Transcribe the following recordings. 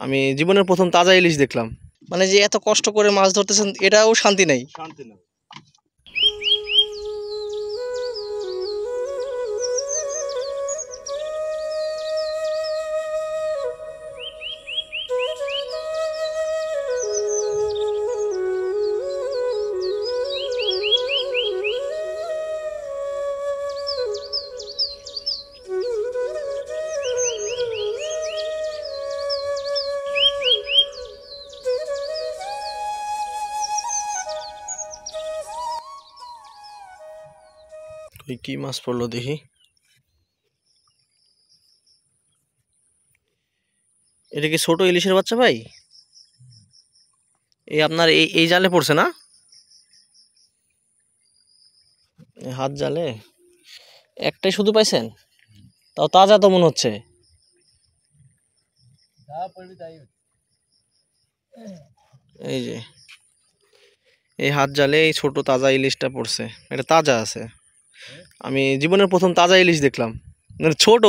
আমি জীবনের প্রথম তাজা ইলিশ দেখলাম। মানে যে এত কষ্ট করে মাছ ধরতেছেন এটাও শান্তি নেই। শান্তি না। কি মাছ পড়লো দেখি। এটা কি ছোট ইলিশের বাচ্চা ভাই? এই আপনার এই জালে পড়ছে না? হাত জালে একটাই শুধু পাইছেন? তাও তাজা তো মনে হচ্ছে। এই যে এই হাত জালে এই ছোট তাজা ইলিশটা পড়ছে, এটা তাজা আছে। আমি জীবনের প্রথম তাজা ইলিশ দেখলাম, মানে ছোট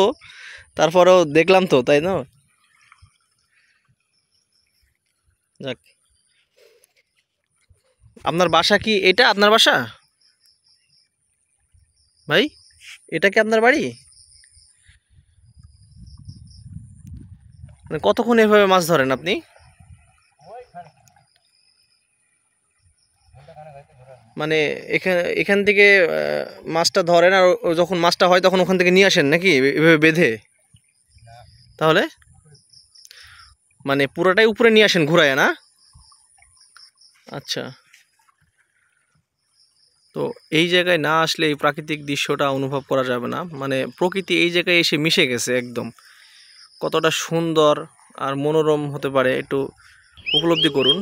তারপরেও দেখলাম তো, তাই না? যাক, আপনার বাসা কি এটা? আপনার বাসা ভাই? এটা কি আপনার বাড়ি? মানে কতক্ষণ এভাবে মাছ ধরেন আপনি? মানে এখান থেকে মাছটা ধরেন আর যখন মাছটা হয় তখন ওখান থেকে নিয়ে আসেন নাকি এভাবে বেঁধে? তাহলে মানে পুরোটাই উপরে নিয়ে আসেন ঘুরায়, না? আচ্ছা, তো এই জায়গায় না আসলে এই প্রাকৃতিক দৃশ্যটা অনুভব করা যাবে না। মানে প্রকৃতি এই জায়গায় এসে মিশে গেছে একদম। কতটা সুন্দর আর মনোরম হতে পারে একটু উপলব্ধি করুন।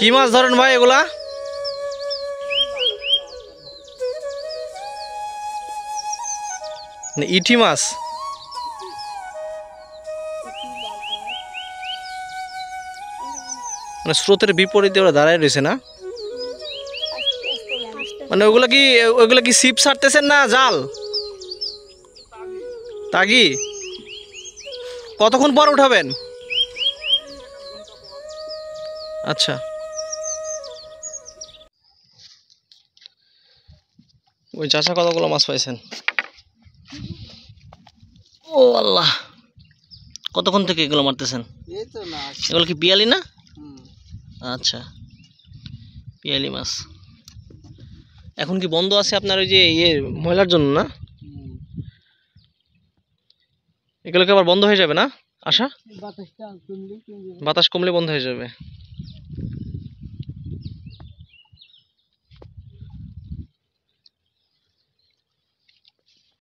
কি মাছ ধরেন ভাই এগুলা? ইটি মাছ? মানে স্রোতের বিপরীতে ওরা দাঁড়ায় রয়েছে না? মানে ওগুলা কি ছিপ ছাড়তেছেন না জাল? তাগি? কতক্ষণ পর উঠাবেন? আচ্ছা, ওই চাচা কতগুলো মাছ পাইছেন? ও আল্লাহ, কতক্ষণ থেকে এগুলো মারতেছেন? এগুলো কি পিয়ালি না? আচ্ছা, পিয়ালি মাছ। এখন কি বন্ধ আছে আপনার ওই যে ময়লার জন্য, না? এগুলো কি আবার বন্ধ হয়ে যাবে না আসা? বাতাস কমলে বন্ধ হয়ে যাবে।